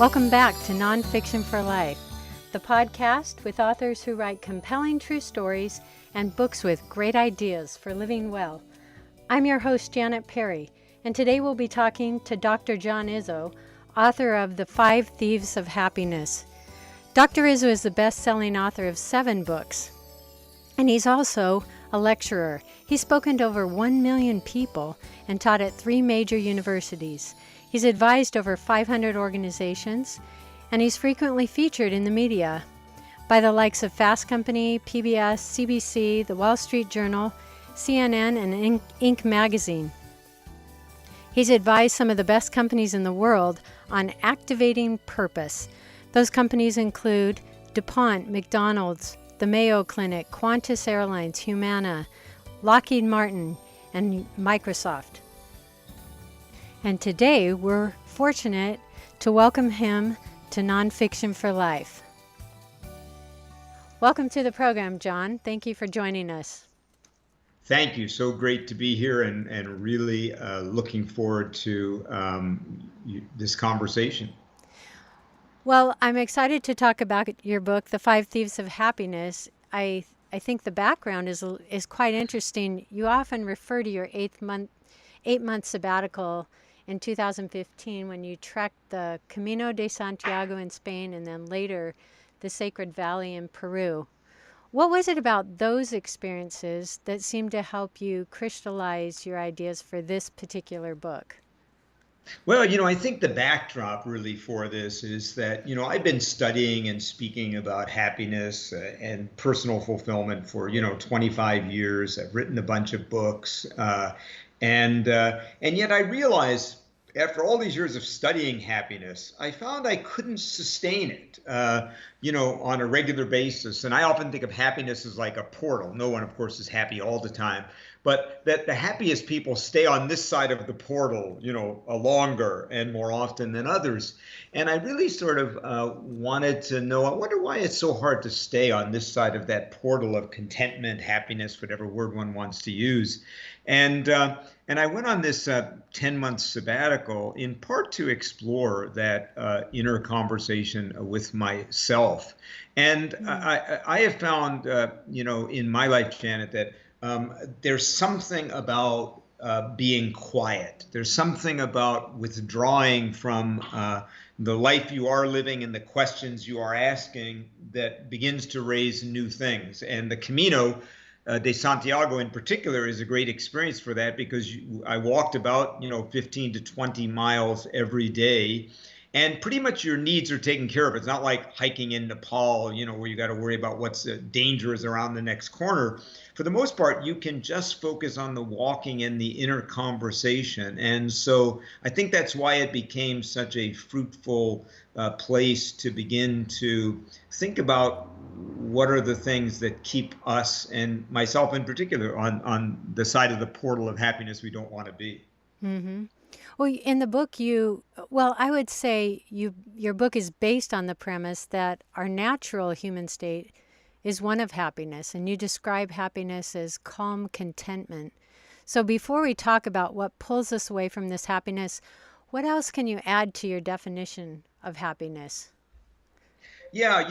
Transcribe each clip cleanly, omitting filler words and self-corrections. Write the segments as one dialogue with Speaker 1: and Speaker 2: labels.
Speaker 1: Welcome back to Nonfiction for Life, the podcast with authors who write compelling true stories and books with great ideas for living well. I'm your host, Janet Perry, and today we'll be talking to Dr. John Izzo, author of The Five Thieves of Happiness. Dr. Izzo is the best-selling author of 7 books, and he's also a lecturer. He's spoken to over 1 million people and taught at 3 major universities. He's advised over 500 organizations, and he's frequently featured in the media by the likes of Fast Company, PBS, CBC, The Wall Street Journal, CNN, and Inc. magazine. He's advised some of the best companies in the world on activating purpose. Those companies include DuPont, McDonald's, the Mayo Clinic, Qantas Airlines, Humana, Lockheed Martin, and Microsoft. And today we're fortunate to welcome him to Nonfiction for Life. Welcome to the program, John. Thank you for joining us.
Speaker 2: Thank you. So great to be here and really looking forward to this conversation.
Speaker 1: Well, I'm excited to talk about your book, The Five Thieves of Happiness. I think the background is quite interesting. You often refer to your 8-month sabbatical in 2015 when you trekked the Camino de Santiago in Spain and then later the Sacred Valley in Peru. What was it about those experiences that seemed to help you crystallize your ideas for this particular book?
Speaker 2: Well, I think the backdrop really for this is that, I've been studying and speaking about happiness and personal fulfillment for, 25 years. I've written a bunch of books. And yet I realized after all these years of studying happiness, I found I couldn't sustain it, on a regular basis. And I often think of happiness as like a portal. No one, of course, is happy all the time, but that the happiest people stay on this side of the portal, longer and more often than others. And I really sort of wanted to know, I wonder why it's so hard to stay on this side of that portal of contentment, happiness, whatever word one wants to use. And I went on this 10-month sabbatical in part to explore that inner conversation with myself. And I have found, in my life, Janet, that there's something about being quiet. There's something about withdrawing from the life you are living and the questions you are asking that begins to raise new things. And the Camino de Santiago in particular is a great experience for that because I walked about 15 to 20 miles every day, and pretty much your needs are taken care of. It's not like hiking in Nepal, where you got to worry about what's dangerous around the next corner. For the most part, you can just focus on the walking and the inner conversation. And so I think that's why it became such a fruitful place to begin to think about what are the things that keep us, and myself in particular, on the side of the portal of happiness we don't want to be.
Speaker 1: Mm-hmm. Well, in the book, I would say your book is based on the premise that our natural human state is one of happiness, and you describe happiness as calm contentment. So before we talk about what pulls us away from this happiness, what else can you add to your definition of happiness?
Speaker 2: Yeah,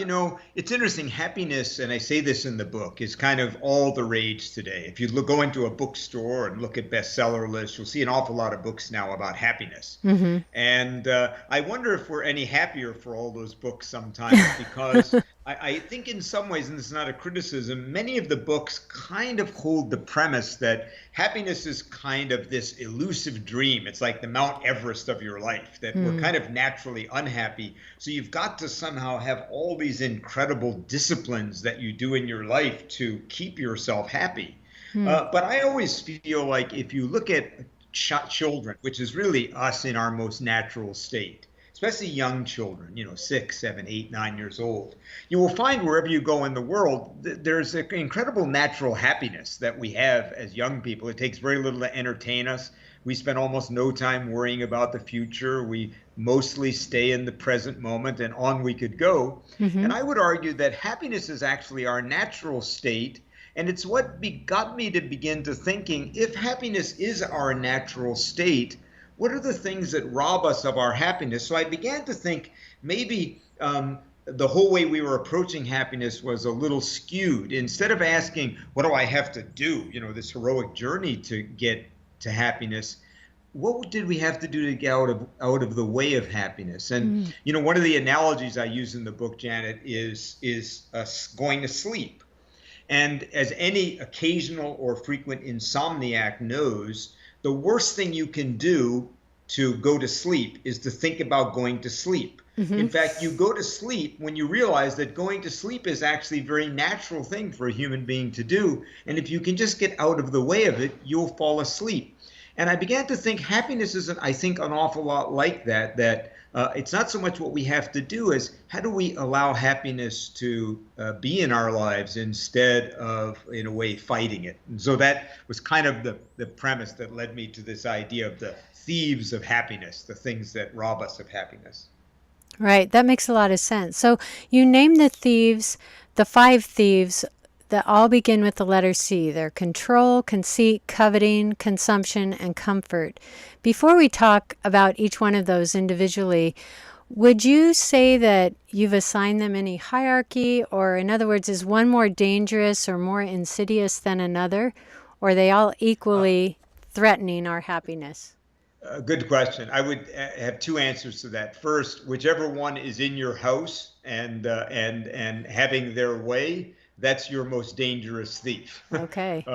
Speaker 2: it's interesting. Happiness, and I say this in the book, is kind of all the rage today. If you go into a bookstore and look at bestseller lists, you'll see an awful lot of books now about happiness.
Speaker 1: Mm-hmm.
Speaker 2: And I wonder if we're any happier for all those books sometimes, because I think in some ways, and this is not a criticism, many of the books kind of hold the premise that happiness is kind of this elusive dream. It's like the Mount Everest of your life, that we're kind of naturally unhappy. So you've got to somehow have all these incredible disciplines that you do in your life to keep yourself happy. But I always feel like if you look at children, which is really us in our most natural state, especially young children, 6, 7, 8, 9 years old, you will find wherever you go in the world, there's an incredible natural happiness that we have as young people. It takes very little to entertain us. We spend almost no time worrying about the future. We mostly stay in the present moment, and on we could go. Mm-hmm. And I would argue that happiness is actually our natural state. And it's what got me to begin to thinking, if happiness is our natural state, what are the things that rob us of our happiness? So I began to think maybe the whole way we were approaching happiness was a little skewed. Instead of asking, what do I have to do, this heroic journey to get to happiness, what did we have to do to get out of the way of happiness? And one of the analogies I use in the book, Janet, is going to sleep. And as any occasional or frequent insomniac knows, the worst thing you can do to go to sleep is to think about going to sleep. In fact, you go to sleep when you realize that going to sleep is actually a very natural thing for a human being to do. And if you can just get out of the way of it, you'll fall asleep. And I began to think happiness is, I think, an awful lot like that it's not so much what we have to do as how do we allow happiness to be in our lives instead of, in a way, fighting it. And so that was kind of the premise that led me to this idea of the thieves of happiness, the things that rob us of happiness.
Speaker 1: Right. That makes a lot of sense. So you name the thieves, the five thieves that all begin with the letter C. They're control, conceit, coveting, consumption, and comfort. Before we talk about each one of those individually, would you say that you've assigned them any hierarchy? Or in other words, is one more dangerous or more insidious than another? Or are they all equally threatening our happiness?
Speaker 2: Good question. I would have two answers to that. First, whichever one is in your house and having their way, that's your most dangerous thief.
Speaker 1: Okay.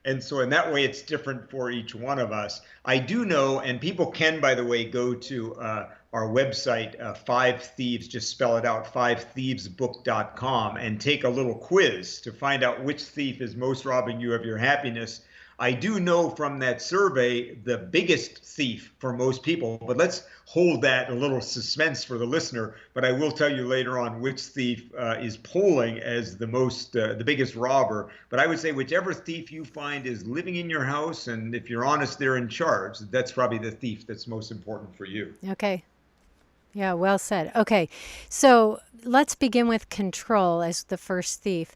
Speaker 2: And so in that way, it's different for each one of us. I do know, and people can, by the way, go to our website, Five Thieves, just spell it out, fivethieves.book.com, and take a little quiz to find out which thief is most robbing you of your happiness. I do know from that survey the biggest thief for most people, but let's hold that a little suspense for the listener. But I will tell you later on which thief is polling as the biggest robber. But I would say whichever thief you find is living in your house, and if you're honest, they're in charge, that's probably the thief that's most important for you.
Speaker 1: Okay. Yeah, well said. Okay, so let's begin with control as the first thief.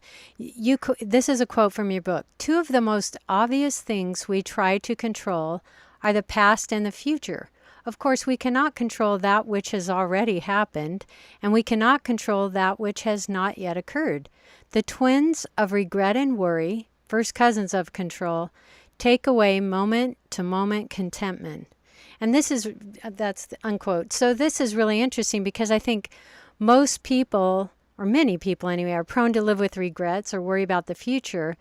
Speaker 1: This is a quote from your book. Two of the most obvious things we try to control are the past and the future. Of course, we cannot control that which has already happened, and we cannot control that which has not yet occurred. The twins of regret and worry, first cousins of control, take away moment-to-moment contentment. And that's the unquote. So this is really interesting because I think most people, or many people anyway, are prone to live with regrets or worry about the future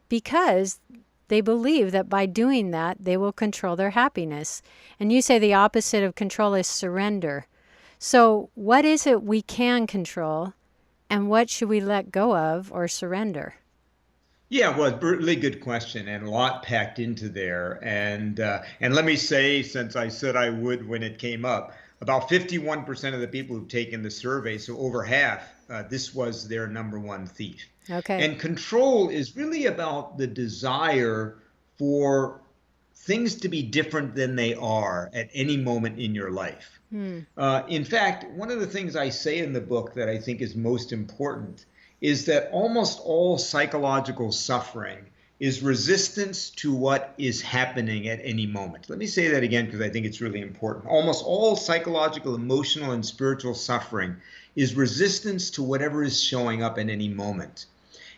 Speaker 1: because they believe that by doing that, they will control their happiness. And you say the opposite of control is surrender. So what is it we can control and what should we let go of or surrender?
Speaker 2: Yeah, well, really good question and a lot packed into there. And let me say, since I said I would when it came up, about 51% of the people who've taken the survey, so over half, this was their number one thief.
Speaker 1: Okay.
Speaker 2: And control is really about the desire for things to be different than they are at any moment in your life. In fact, one of the things I say in the book that I think is most important is that almost all psychological suffering is resistance to what is happening at any moment. Let me say that again because I think it's really important. Almost all psychological, emotional, and spiritual suffering is resistance to whatever is showing up at any moment.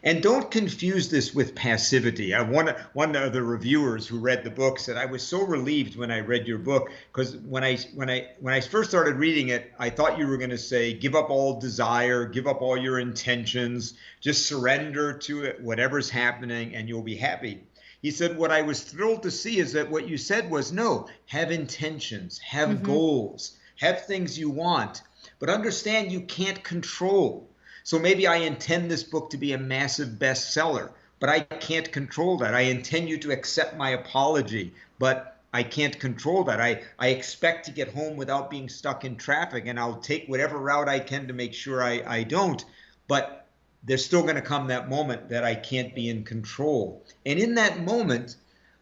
Speaker 2: And don't confuse this with passivity. One of the reviewers who read the book said, I was so relieved when I read your book because when I first started reading it, I thought you were going to say, give up all desire, give up all your intentions, just surrender to it, whatever's happening, and you'll be happy. He said, what I was thrilled to see is that what you said was, no, have intentions, have goals, have things you want, but understand you can't control. So maybe I intend this book to be a massive bestseller, but I can't control that. I intend you to accept my apology, but I can't control that. I expect to get home without being stuck in traffic, and I'll take whatever route I can to make sure I don't. But there's still going to come that moment that I can't be in control. And in that moment,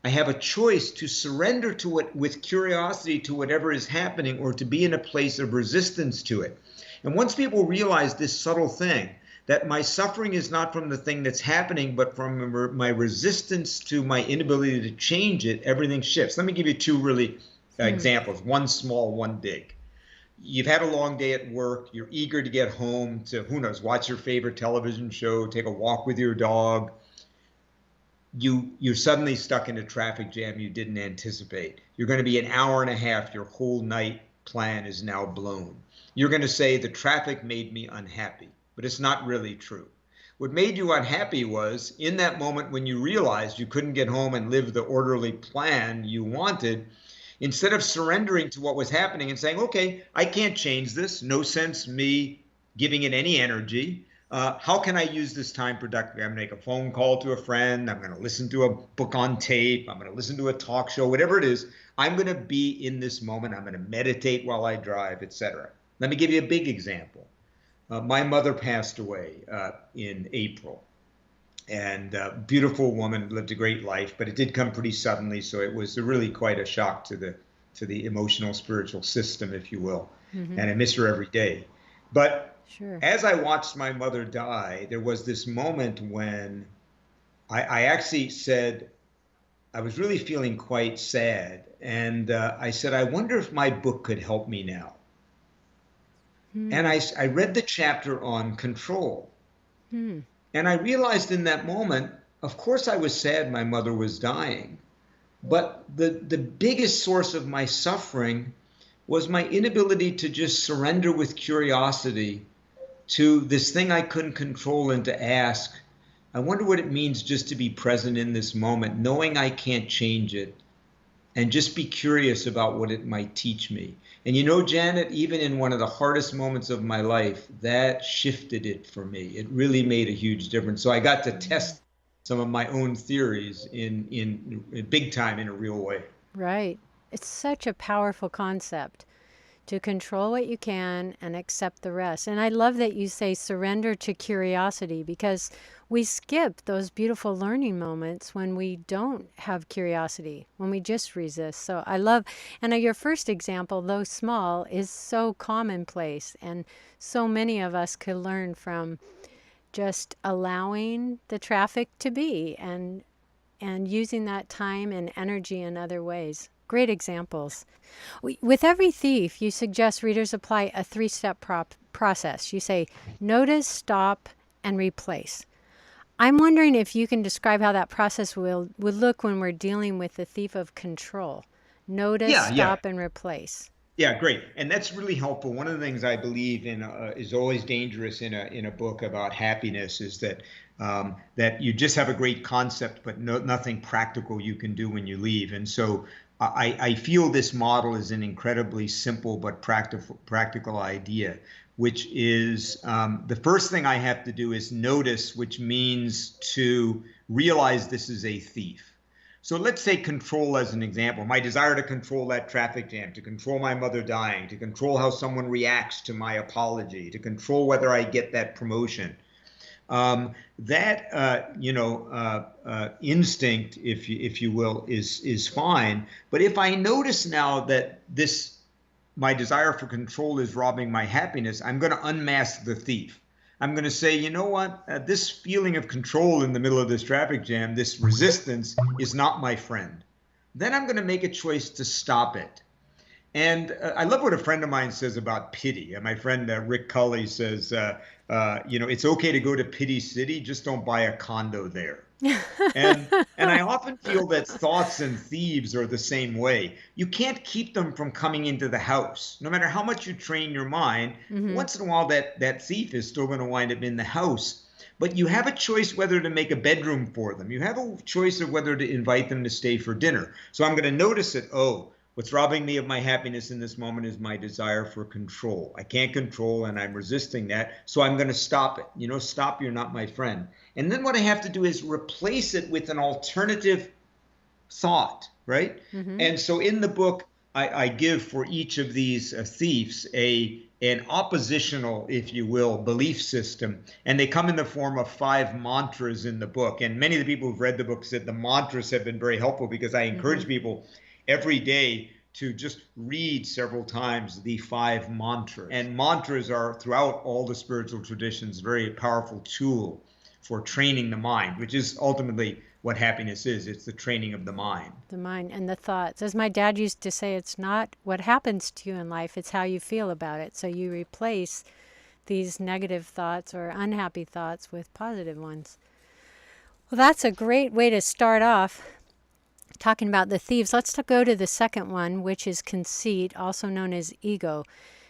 Speaker 2: I have a choice to surrender to it with curiosity to whatever is happening or to be in a place of resistance to it. And once people realize this subtle thing, that my suffering is not from the thing that's happening, but from my resistance to my inability to change it, everything shifts. Let me give you two really examples, one small, one big. You've had a long day at work. You're eager to get home to, who knows, watch your favorite television show, take a walk with your dog. You're suddenly stuck in a traffic jam you didn't anticipate. You're going to be an hour and a half. Your whole night plan is now blown. You're going to say the traffic made me unhappy, but it's not really true. What made you unhappy was in that moment when you realized you couldn't get home and live the orderly plan you wanted, instead of surrendering to what was happening and saying, okay, I can't change this, no sense me giving it any energy. How can I use this time productively? I'm going to make a phone call to a friend. I'm going to listen to a book on tape. I'm going to listen to a talk show, whatever it is. I'm going to be in this moment. I'm going to meditate while I drive, etc. Let me give you a big example. My mother passed away in April, and beautiful woman, lived a great life, but it did come pretty suddenly. So it was really quite a shock to the emotional, spiritual system, if you will. And I miss her every day. But
Speaker 1: Sure.
Speaker 2: as I watched my mother die, there was this moment when I actually said, I was really feeling quite sad. And I said, I wonder if my book could help me now. And I read the chapter on control. And I realized in that moment, of course I was sad my mother was dying. But the biggest source of my suffering was my inability to just surrender with curiosity to this thing I couldn't control and to ask, I wonder what it means just to be present in this moment, knowing I can't change it, and just be curious about what it might teach me. And you know, Janet, even in one of the hardest moments of my life, that shifted it for me. It really made a huge difference. So I got to test some of my own theories in big time in a real way.
Speaker 1: Right. It's such a powerful concept to control what you can and accept the rest. And I love that you say surrender to curiosity, because we skip those beautiful learning moments when we don't have curiosity, when we just resist. So I love, and your first example, though small, is so commonplace, and so many of us could learn from just allowing the traffic to be and using that time and energy in other ways. Great examples. With every thief, you suggest readers apply a 3-step process. You say, notice, stop, and replace. I'm wondering if you can describe how that process would look when we're dealing with the thief of control. Notice, stop, and replace.
Speaker 2: Yeah, great. And that's really helpful. One of the things I believe in is always dangerous in a book about happiness is that that you just have a great concept, but nothing practical you can do when you leave. And so I feel this model is an incredibly simple but practical idea, which is the first thing I have to do is notice, which means to realize this is a thief. So let's say control as an example, my desire to control that traffic jam, to control my mother dying, to control how someone reacts to my apology, to control whether I get that promotion. Instinct, if you will, is fine. But if I notice now that my desire for control is robbing my happiness, I'm going to unmask the thief. I'm going to say, you know what? This feeling of control in the middle of this traffic jam, this resistance, is not my friend. Then I'm going to make a choice to stop it. And I love what a friend of mine says about pity. My friend Rick Cully says, it's okay to go to Pity City, just don't buy a condo there. and I often feel that thoughts and thieves are the same way. You can't keep them from coming into the house. No matter how much you train your mind, once in a while that thief is still going to wind up in the house. But you have a choice whether to make a bedroom for them. You have a choice of whether to invite them to stay for dinner. So I'm going to notice it. Oh, what's robbing me of my happiness in this moment is my desire for control. I can't control and I'm resisting that. So I'm going to stop it. Stop, you're not my friend. And then what I have to do is replace it with an alternative thought, right? And so in the book, I give for each of these thieves an oppositional, if you will, belief system. And they come in the form of 5 mantras in the book. And many of the people who've read the book said the mantras have been very helpful because I encourage people every day to just read several times the 5 mantras. And mantras are, throughout all the spiritual traditions, a very powerful tool for training the mind, which is ultimately what happiness is. It's the training of the mind.
Speaker 1: The mind and the thoughts. As my dad used to say, it's not what happens to you in life, it's how you feel about it. So you replace these negative thoughts or unhappy thoughts with positive ones. Well, that's a great way to start off talking about the thieves. Let's go to the second one, which is conceit, also known as ego.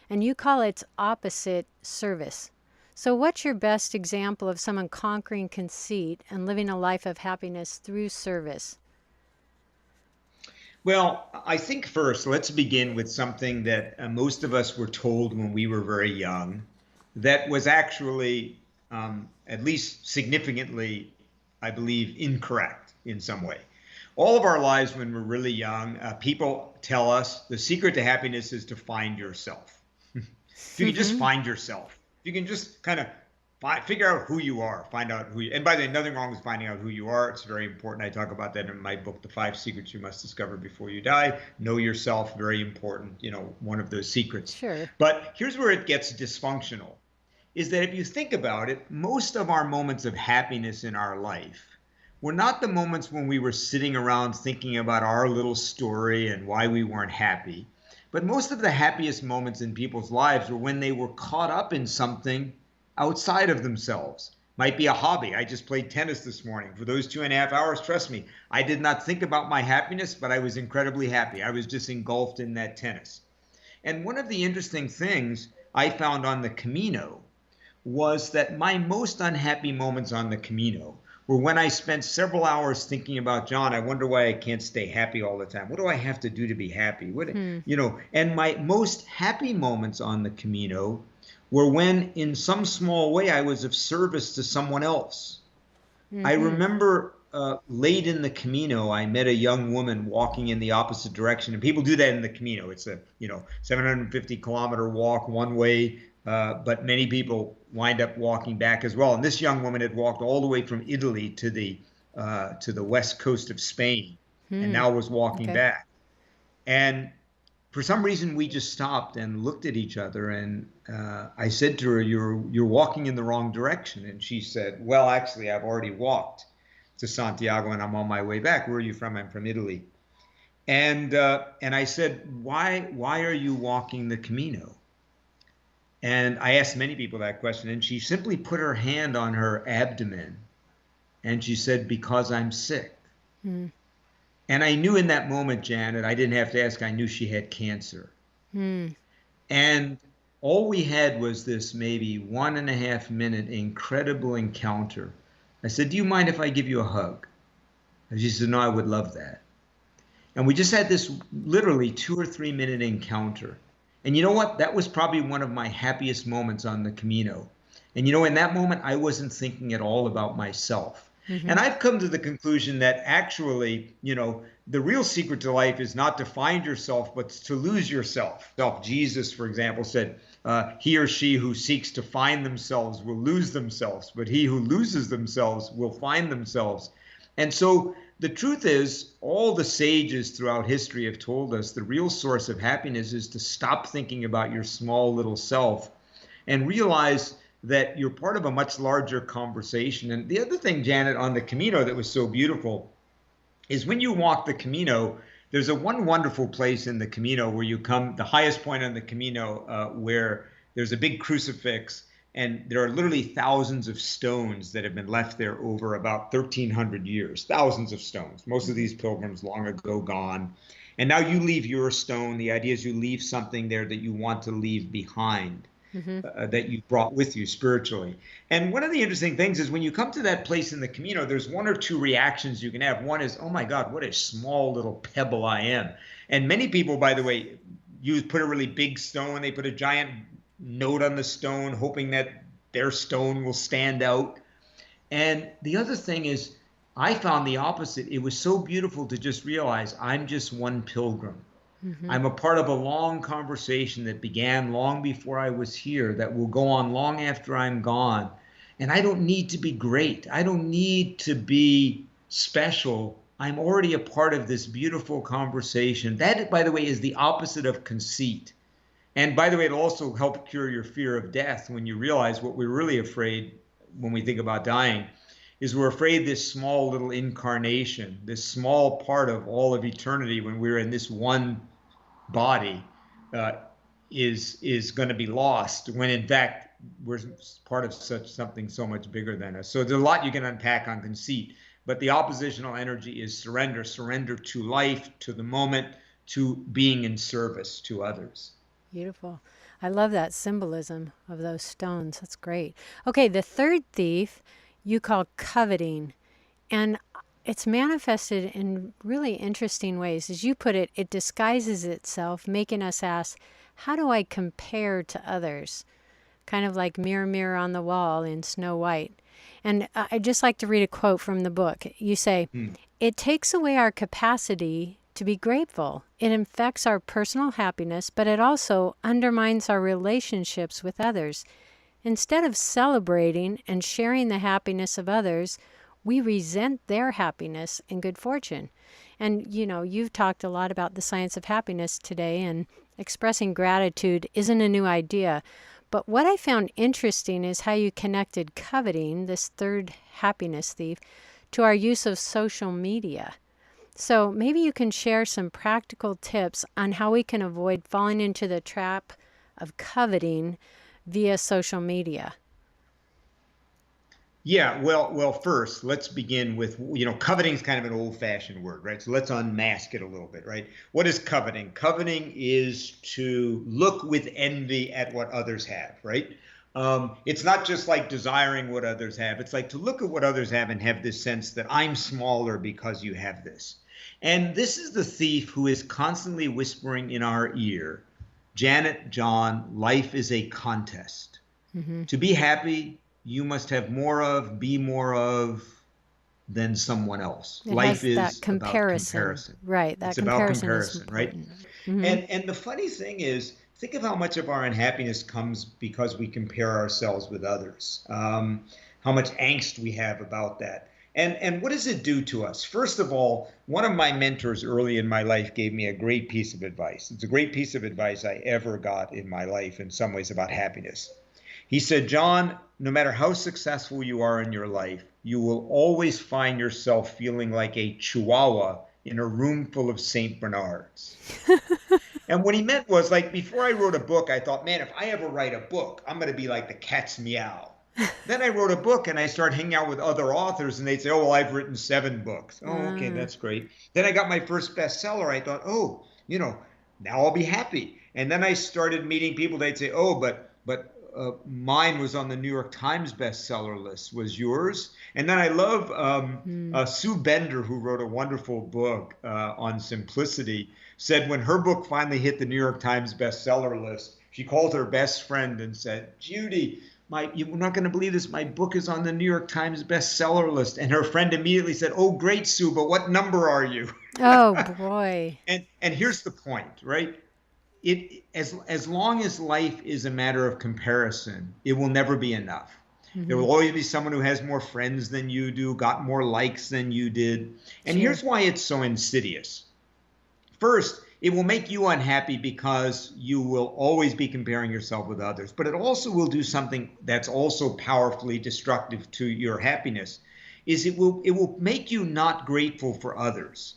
Speaker 1: And you call its opposite service. So what's your best example of someone conquering conceit and living a life of happiness through service?
Speaker 2: Well, I think first, let's begin with something that most of us were told when we were very young that was actually, at least significantly, I believe, incorrect in some way. All of our lives when we're really young, people tell us the secret to happiness is to find yourself. If you can just find yourself, you can just kind of figure out who you are, find out who you, and by the way, nothing wrong with finding out who you are. It's very important. I talk about that in my book, The 5 Secrets You Must Discover Before You Die. Know yourself, very important, one of those secrets.
Speaker 1: Sure.
Speaker 2: But here's where it gets dysfunctional, is that if you think about it, most of our moments of happiness in our life were not the moments when we were sitting around thinking about our little story and why we weren't happy. But most of the happiest moments in people's lives were when they were caught up in something outside of themselves. Might be a hobby. I just played tennis this morning. For those 2.5 hours, trust me, I did not think about my happiness, but I was incredibly happy. I was just engulfed in that tennis. And one of the interesting things I found on the Camino was that my most unhappy moments on the Camino were when I spent several hours thinking about, John, I wonder why I can't stay happy all the time. What do I have to do to be happy? And my most happy moments on the Camino were when, in some small way, I was of service to someone else. I remember late in the Camino, I met a young woman walking in the opposite direction. And people do that in the Camino. It's a 750-kilometer walk one way, but many people wind up walking back as well. And this young woman had walked all the way from Italy to the west coast of Spain, and now was walking back. And for some reason, we just stopped and looked at each other. And I said to her, "You're walking in the wrong direction." And she said, "Well, actually, I've already walked to Santiago, and I'm on my way back." "Where are you from?" "I'm from Italy." And I said, "Why are you walking the Camino?" And I asked many people that question, and she simply put her hand on her abdomen, and she said, "Because I'm sick." And I knew in that moment, Janet, I didn't have to ask, I knew she had cancer. And all we had was this maybe 1.5-minute incredible encounter. I said, "Do you mind if I give you a hug?" And she said, "No, I would love that." And we just had this literally 2 or 3 minute encounter. And you know what? That was probably one of my happiest moments on the Camino. And in that moment, I wasn't thinking at all about myself. And I've come to the conclusion that actually, the real secret to life is not to find yourself, but to lose yourself. Jesus, for example, said, he or she who seeks to find themselves will lose themselves, but he who loses themselves will find themselves. And so the truth is, all the sages throughout history have told us the real source of happiness is to stop thinking about your small little self and realize that you're part of a much larger conversation. And the other thing, Janet, on the Camino that was so beautiful is when you walk the Camino, there's one wonderful place in the Camino where you come, the highest point on the Camino, where there's a big crucifix, and there are literally thousands of stones that have been left there over about 1,300 years, thousands of stones. Most of these pilgrims long ago gone. And now you leave your stone. The idea is you leave something there that you want to leave behind. That you brought with you spiritually. And one of the interesting things is when you come to that place in the Camino, there's 1 or 2 reactions you can have. One is, "Oh my God, what a small little pebble I am." And many people, by the way, put a really big stone. They put a giant note on the stone, hoping that their stone will stand out. And the other thing is, I found the opposite. It was so beautiful to just realize I'm just one pilgrim. I'm a part of a long conversation that began long before I was here, that will go on long after I'm gone. And I don't need to be great. I don't need to be special. I'm already a part of this beautiful conversation. That, by the way, is the opposite of conceit. And by the way, it'll also help cure your fear of death when you realize what we're really afraid when we think about dying is we're afraid this small little incarnation, this small part of all of eternity when we're in this one body, uh, is going to be lost, when in fact we're part of such something so much bigger than us. So there's a lot you can unpack on conceit, but the oppositional energy is surrender, surrender to life, to the moment, to being in service to others.
Speaker 1: Beautiful. I love that symbolism of those stones. That's great. Okay, the third thief you call coveting. And it's manifested in really interesting ways. As you put it, it disguises itself, making us ask, how do I compare to others? Kind of like mirror, mirror on the wall in Snow White. And I'd just like to read a quote from the book. You say, it takes away our capacity to be grateful. It infects our personal happiness, but it also undermines our relationships with others. Instead of celebrating and sharing the happiness of others, we resent their happiness and good fortune. And, you know, you've talked a lot about the science of happiness today, and expressing gratitude isn't a new idea. But what I found interesting is how you connected coveting, this third happiness thief, to our use of social media. So maybe you can share some practical tips on how we can avoid falling into the trap of coveting via social media.
Speaker 2: Yeah, well, first, let's begin with, coveting is kind of an old-fashioned word, right? So let's unmask it a little bit, right? What is coveting? Coveting is to look with envy at what others have, right? It's not just like desiring what others have. It's like to look at what others have and have this sense that I'm smaller because you have this. And this is the thief who is constantly whispering in our ear, Janet, John, life is a contest. To be happy, you must have more of, be more of than someone else. Life is about comparison.
Speaker 1: Right, that
Speaker 2: it's about
Speaker 1: comparison,
Speaker 2: right? And the funny thing is, think of how much of our unhappiness comes because we compare ourselves with others. How much angst we have about that. And what does it do to us? First of all, one of my mentors early in my life gave me a great piece of advice. It's a great piece of advice I ever got in my life in some ways about happiness. He said, John, no matter how successful you are in your life, you will always find yourself feeling like a chihuahua in a room full of St. Bernards. And what he meant was, like, before I wrote a book, I thought, man, if I ever write a book, I'm going to be like the cat's meow. Then I wrote a book and I started hanging out with other authors and they'd say, oh, well, I've written 7 books. Oh, okay, that's great. Then I got my first bestseller. I thought, oh, now I'll be happy. And then I started meeting people. They'd say, oh, but mine was on the New York Times bestseller list. Was yours? And then I love Sue Bender, who wrote a wonderful book on simplicity, said when her book finally hit the New York Times bestseller list, she called her best friend and said, Judy, you're not going to believe this. My book is on the New York Times bestseller list. And her friend immediately said, oh, great, Sue, but what number are you?
Speaker 1: Oh, boy.
Speaker 2: And here's the point, right? As long as life is a matter of comparison, it will never be enough. There will always be someone who has more friends than you do, got more likes than you did. And here's why it's so insidious. First, it will make you unhappy because you will always be comparing yourself with others. But it also will do something that's also powerfully destructive to your happiness, is it will make you not grateful for others.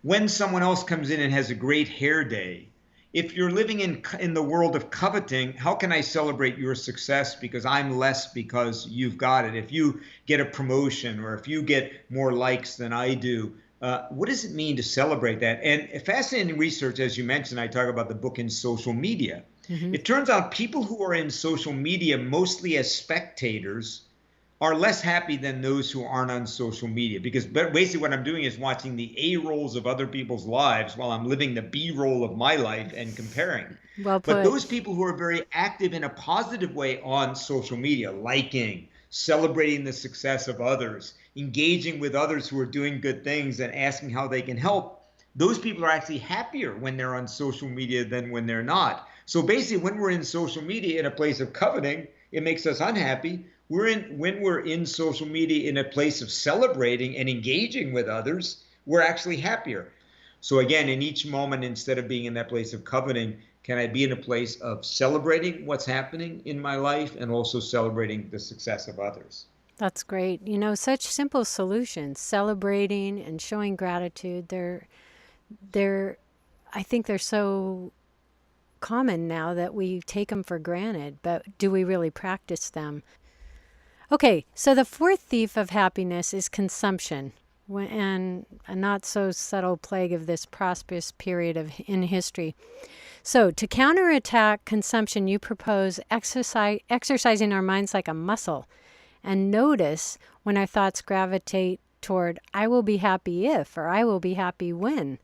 Speaker 2: When someone else comes in and has a great hair day, if you're living in the world of coveting, how can I celebrate your success because I'm less because you've got it? If you get a promotion or if you get more likes than I do, what does it mean to celebrate that? And fascinating research, as you mentioned, I talk about the book in social media. It turns out people who are in social media mostly as spectators are less happy than those who aren't on social media, because basically what I'm doing is watching the A rolls of other people's lives while I'm living the B roll of my life and comparing.
Speaker 1: Well put.
Speaker 2: But those people who are very active in a positive way on social media, liking, celebrating the success of others, engaging with others who are doing good things and asking how they can help, those people are actually happier when they're on social media than when they're not. So basically, when we're in social media in a place of coveting, it makes us unhappy. When we're in social media in a place of celebrating and engaging with others, we're actually happier. So again, in each moment, instead of being in that place of coveting, can I be in a place of celebrating what's happening in my life and also celebrating the success of others?
Speaker 1: That's great. You know, such simple solutions, celebrating and showing gratitude, they're I think they're so common now that we take them for granted, but do we really practice them? Okay, so the fourth thief of happiness is consumption, and a not so subtle plague of this prosperous period in history. So, to counterattack consumption, you propose exercising our minds like a muscle and notice when our thoughts gravitate toward, I will be happy if, or I will be happy when.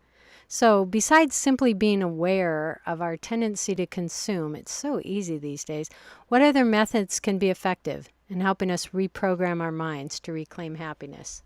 Speaker 1: So, besides simply being aware of our tendency to consume, it's so easy these days, what other methods can be effective in helping us reprogram our minds to reclaim happiness?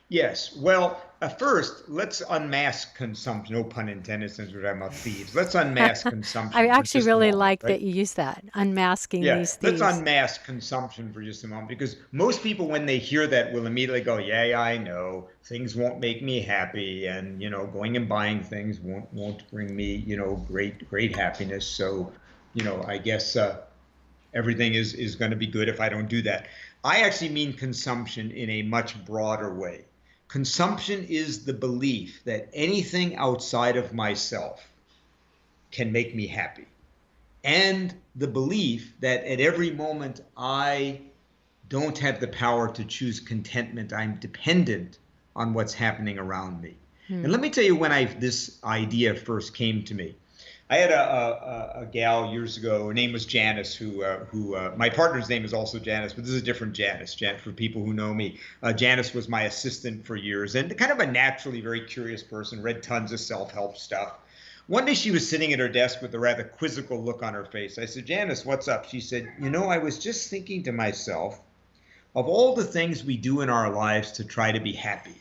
Speaker 2: Yes. Well, first, let's unmask consumption. No pun intended, since we're talking about thieves. Let's unmask
Speaker 1: I
Speaker 2: consumption for
Speaker 1: actually
Speaker 2: just a
Speaker 1: really
Speaker 2: moment,
Speaker 1: like
Speaker 2: right?
Speaker 1: that you use that, unmasking
Speaker 2: Yeah,
Speaker 1: these
Speaker 2: let's
Speaker 1: thieves.
Speaker 2: unmask consumption for just a moment, because most people, when they hear that, will immediately go, "Yeah, yeah, I know. Things won't make me happy, and going and buying things won't bring me, great happiness. So, I guess everything is going to be good if I don't do that." I actually mean consumption in a much broader way. Consumption is the belief that anything outside of myself can make me happy, and the belief that at every moment I don't have the power to choose contentment. I'm dependent on what's happening around me. And let me tell you, when this idea first came to me, I had a gal years ago. Her name was Janice, who my partner's name is also Janice, but this is a different Janice. For people who know me, Janice was my assistant for years, and kind of a naturally very curious person. Read tons of self-help stuff. One day she was sitting at her desk with a rather quizzical look on her face. I said, "Janice, what's up?" She said, "I was just thinking to myself, of all the things we do in our lives to try to be happy,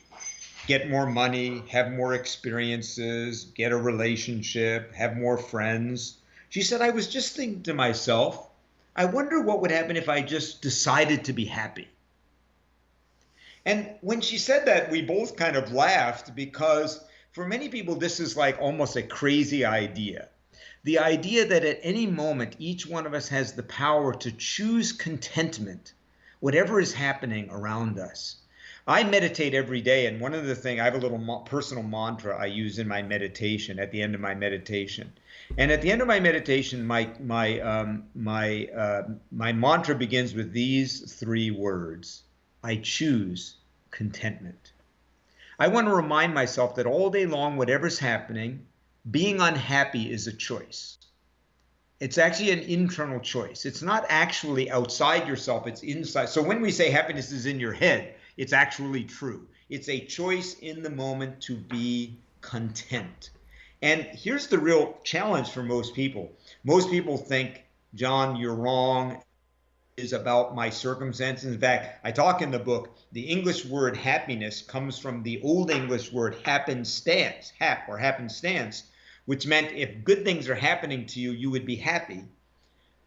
Speaker 2: get more money, have more experiences, get a relationship, have more friends." She said, "I was just thinking to myself, I wonder what would happen if I just decided to be happy." And when she said that, we both kind of laughed, because for many people, this is like almost a crazy idea. The idea that at any moment, each one of us has the power to choose contentment, whatever is happening around us. I meditate every day, and one of the things, I have a little personal mantra I use in my meditation, at the end of my meditation. And at the end of my meditation, my mantra begins with these three words: I choose contentment. I want to remind myself that all day long, whatever's happening, being unhappy is a choice. It's actually an internal choice. It's not actually outside yourself, it's inside. So when we say happiness is in your head, it's actually true. It's a choice in the moment to be content. And here's the real challenge for most people. Most people think, "John, you're wrong. Is about my circumstances." In fact, I talk in the book, the English word happiness comes from the Old English word happenstance, happenstance, which meant if good things are happening to you, you would be happy.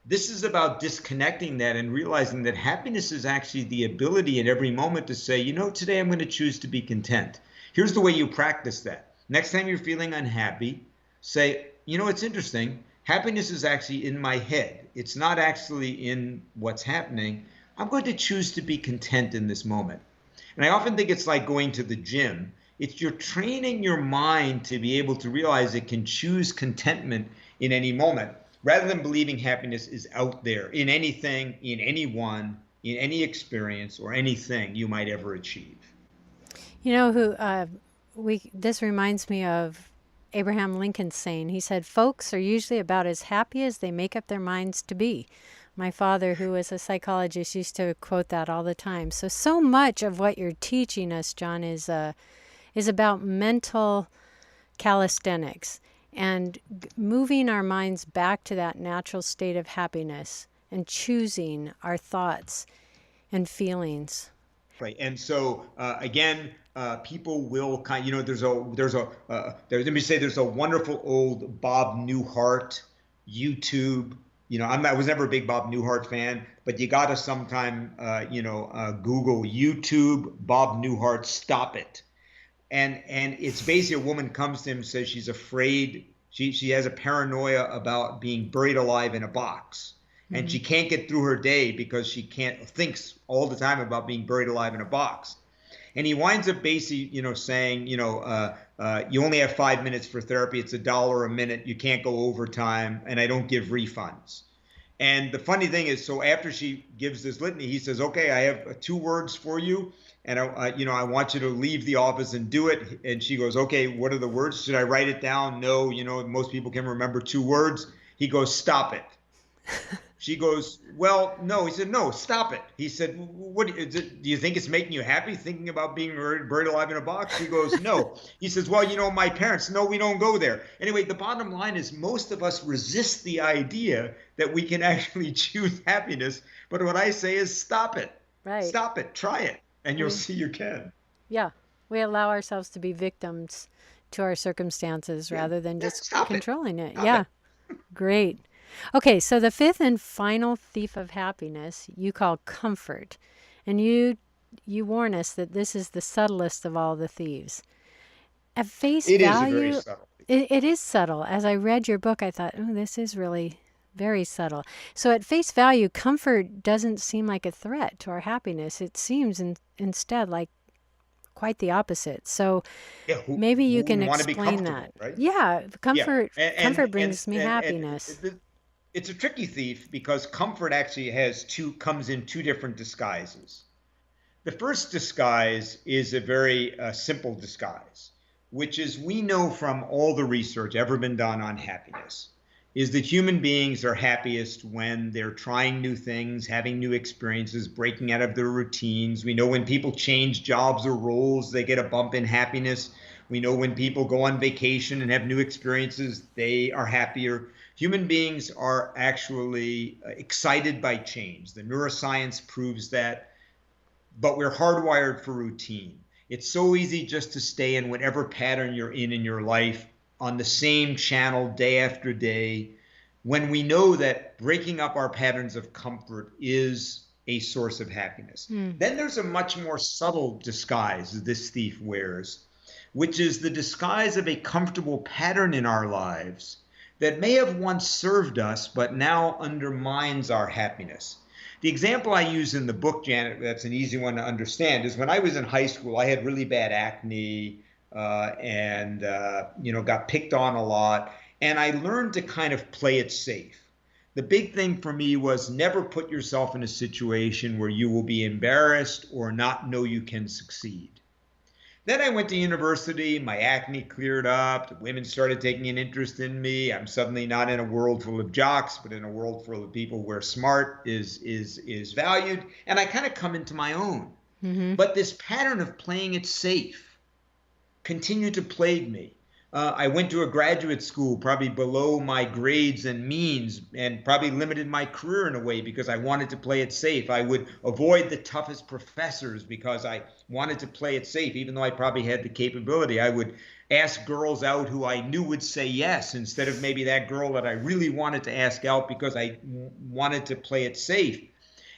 Speaker 2: This is about disconnecting that and realizing that happiness is actually the ability at every moment to say, today I'm going to choose to be content. Here's the way you practice that. Next time you're feeling unhappy, say, it's interesting. Happiness is actually in my head. It's not actually in what's happening. I'm going to choose to be content in this moment. And I often think it's like going to the gym. You're training your mind to be able to realize it can choose contentment in any moment, rather than believing happiness is out there in anything, in anyone, in any experience, or anything you might ever achieve.
Speaker 1: You know who we this reminds me of Abraham Lincoln's saying. He said, "Folks are usually about as happy as they make up their minds to be." My father, who was a psychologist, used to quote that all the time. So much of what you're teaching us, John, is about mental calisthenics and moving our minds back to that natural state of happiness and choosing our thoughts and feelings.
Speaker 2: Right. And so again, people will let me say, there's a wonderful old Bob Newhart YouTube. I was never a big Bob Newhart fan, but you got to sometime, Google YouTube Bob Newhart Stop It. And it's basically a woman comes to him and says she's afraid, she has a paranoia about being buried alive in a box. and
Speaker 1: Mm-hmm.
Speaker 2: she can't get through her day because she can't thinks all the time about being buried alive in a box. And he winds up basically, saying, you only have 5 minutes for therapy. It's $1 a minute. You can't go overtime, and I don't give refunds. And the funny thing is, so after she gives this litany, he says, "Okay, I have 2 words for you, and I want you to leave the office and do it." And she goes, "Okay, what are the words? Should I write it down?" "No, most people can remember 2 words." He goes, "Stop it." She goes, "Well, no." He said, "No, stop it." He said, "What is it? Do you think it's making you happy thinking about being buried alive in a box?" She goes, "No." He says, "Well, my parents." "No, we don't go there." Anyway, the bottom line is most of us resist the idea that we can actually choose happiness. But what I say is stop it.
Speaker 1: Right.
Speaker 2: Stop it. Try it. And you'll
Speaker 1: We,
Speaker 2: see you can.
Speaker 1: yeah, we allow ourselves to be victims to our circumstances
Speaker 2: Yeah.
Speaker 1: rather than
Speaker 2: Yeah.
Speaker 1: just
Speaker 2: Stop it.
Speaker 1: controlling it.
Speaker 2: Stop
Speaker 1: Yeah,
Speaker 2: it.
Speaker 1: great. Okay, so the fifth and final thief of happiness you call comfort. And you warn us that this is the subtlest of all the thieves. At face
Speaker 2: It is a very
Speaker 1: value,
Speaker 2: subtle.
Speaker 1: it is subtle. As I read your book, I thought, oh, this is really very subtle. So at face value, comfort doesn't seem like a threat to our happiness. It seems instead like quite the opposite. So
Speaker 2: Yeah.
Speaker 1: maybe
Speaker 2: Who
Speaker 1: you can
Speaker 2: wouldn't want to be
Speaker 1: explain that.
Speaker 2: comfortable, right?
Speaker 1: Yeah,
Speaker 2: Yeah.
Speaker 1: comfort
Speaker 2: And
Speaker 1: brings me happiness.
Speaker 2: it's a tricky thief because comfort actually comes in 2 different disguises. The first disguise is a very simple disguise, which is we know from all the research ever been done on happiness, is that human beings are happiest when they're trying new things, having new experiences, breaking out of their routines. We know when people change jobs or roles, they get a bump in happiness. We know when people go on vacation and have new experiences, they are happier. Human beings are actually excited by change. The neuroscience proves that, but we're hardwired for routine. It's so easy just to stay in whatever pattern you're in your life on the same channel day after day, when we know that breaking up our patterns of comfort is a source of happiness.
Speaker 1: Mm.
Speaker 2: Then there's a much more subtle disguise this thief wears, which is the disguise of a comfortable pattern in our lives that may have once served us, but now undermines our happiness. The example I use in the book, Janet, that's an easy one to understand, is when I was in high school, I had really bad acne and got picked on a lot. And I learned to kind of play it safe. The big thing for me was never put yourself in a situation where you will be embarrassed or not know you can succeed. Then I went to university, my acne cleared up, the women started taking an interest in me. I'm suddenly not in a world full of jocks, but in a world full of people where smart is valued. And I kind of come into my own.
Speaker 1: Mm-hmm.
Speaker 2: But this pattern of playing it safe continued to plague me. I went to a graduate school probably below my grades and means, and probably limited my career in a way because I wanted to play it safe. I would avoid the toughest professors because I wanted to play it safe, even though I probably had the capability. I would ask girls out who I knew would say yes instead of maybe that girl that I really wanted to ask out because I wanted to play it safe.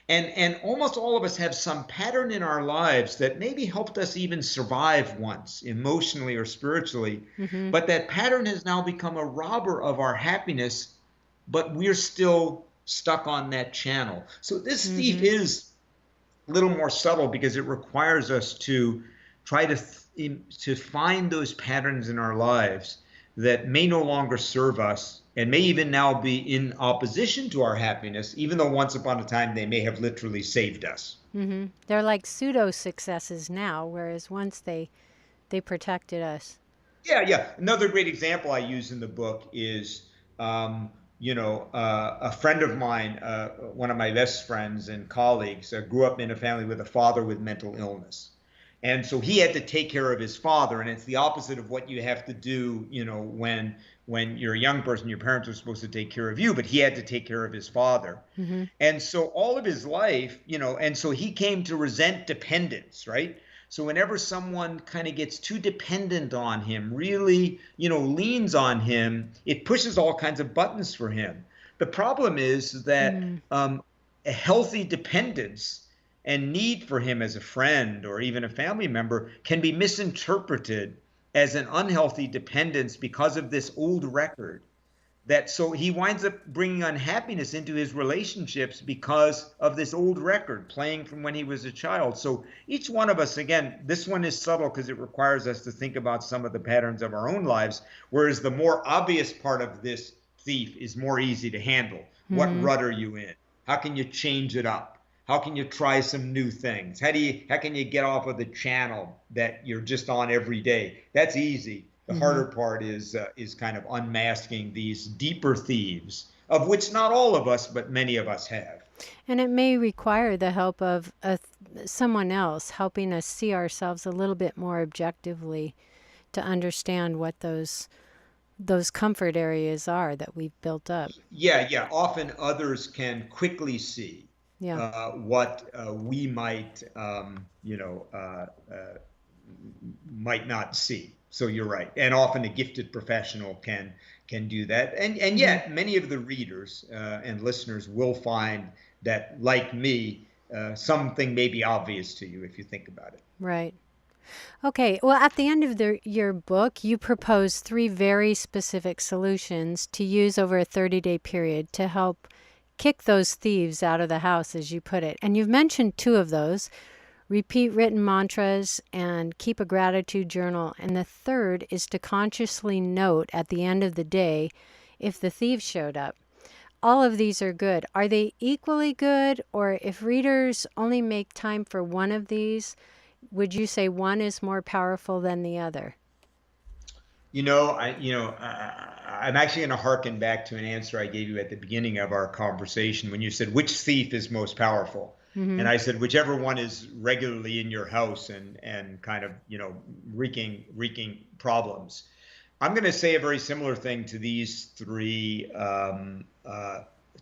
Speaker 2: And almost all of us have some pattern in our lives that maybe helped us even survive once, emotionally or spiritually.
Speaker 1: Mm-hmm.
Speaker 2: But that pattern has now become a robber of our happiness, but we're still stuck on that channel. So this thief is a little more subtle because it requires us to try to find those patterns in our lives that may no longer serve us and may even now be in opposition to our happiness, even though once upon a time they may have literally saved us.
Speaker 1: Mm-hmm. They're like pseudo successes now, whereas once they protected us.
Speaker 2: Yeah, yeah. Another great example I use in the book is, a friend of mine, one of my best friends and colleagues, grew up in a family with a father with mental illness. And so he had to take care of his father, and it's the opposite of what you have to do, when you're a young person, your parents are supposed to take care of you, but he had to take care of his father.
Speaker 1: Mm-hmm.
Speaker 2: And so all of his life, and so he came to resent dependence, right? So whenever someone kind of gets too dependent on him, really, leans on him, it pushes all kinds of buttons for him. The problem is that a healthy dependence and need for him as a friend or even a family member can be misinterpreted as an unhealthy dependence because of this old record that so he winds up bringing unhappiness into his relationships because of this old record playing from when he was a child. So each one of us, again, this one is subtle because it requires us to think about some of the patterns of our own lives, whereas the more obvious part of this thief is more easy to handle. What rut are you in? How can you change it up? How can you try some new things? How can you get off of the channel that you're just on every day? That's easy. The harder part is kind of unmasking these deeper thieves, of which not all of us, but many of us have.
Speaker 1: And it may require the help of someone else helping us see ourselves a little bit more objectively to understand what those comfort areas are that we've built up.
Speaker 2: Yeah. Often others can quickly see what we might, might not see. So you're right, and often a gifted professional can do that, and yet many of the readers and listeners will find that, like me, something may be obvious to you if you think about it.
Speaker 1: Right. Okay. Well, at the end of your book, you propose 3 very specific solutions to use over a 30-day period to help kick those thieves out of the house, as you put it. And you've mentioned 2 of those. Repeat written mantras and keep a gratitude journal. And the third is to consciously note at the end of the day if the thieves showed up. All of these are good. Are they equally good? Or if readers only make time for one of these, would you say one is more powerful than the other?
Speaker 2: I'm actually going to harken back to an answer I gave you at the beginning of our conversation when you said, which thief is most powerful? And I said, whichever one is regularly in your house and kind of, wreaking problems. I'm going to say a very similar thing to these 3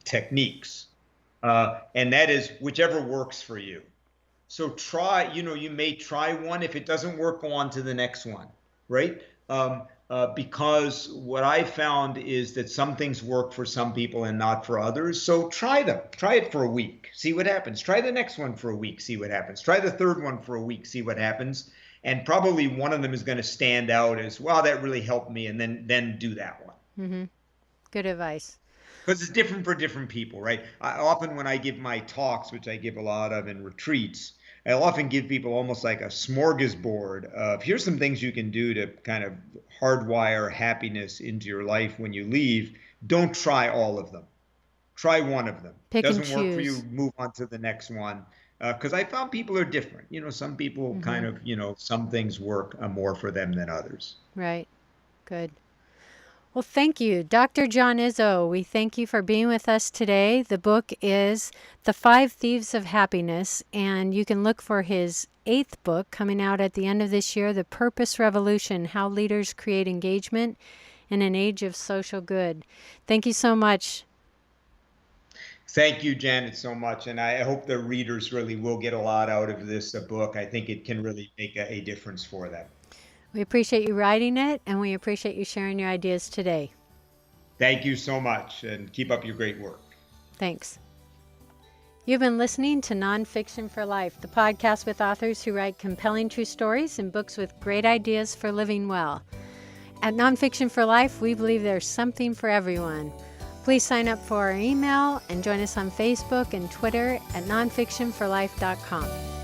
Speaker 2: techniques. And that is whichever works for you. So try, you may try one. If it doesn't work, go on to the next one, right? Because what I found is that some things work for some people and not for others. So try them. Try it for a week. See what happens. Try the next one for a week. See what happens. Try the third one for a week. See what happens. And probably one of them is going to stand out as, well, that really helped me. And then do that one.
Speaker 1: Good advice.
Speaker 2: Because it's different for different people, right? Often when I give my talks, which I give a lot of in retreats, I'll often give people almost like a smorgasbord of, here's some things you can do to kind of hardwire happiness into your life when you leave. Don't try all of them. Try one of them. Doesn't work for you, move on to the next one. Because I found people are different. Some people kind of, some things work more for them than others.
Speaker 1: Right. Good. Well, thank you, Dr. John Izzo. We thank you for being with us today. The book is The 5 Thieves of Happiness, and you can look for his 8th book coming out at the end of this year, The Purpose Revolution, How Leaders Create Engagement in an Age of Social Good. Thank you so much.
Speaker 2: Thank you, Janet, so much. And I hope the readers really will get a lot out of this book. I think it can really make a difference for them.
Speaker 1: We appreciate you writing it, and we appreciate you sharing your ideas today.
Speaker 2: Thank you so much, and keep up your great work.
Speaker 1: Thanks. You've been listening to Nonfiction for Life, the podcast with authors who write compelling true stories and books with great ideas for living well. At Nonfiction for Life, we believe there's something for everyone. Please sign up for our email and join us on Facebook and Twitter at nonfictionforlife.com.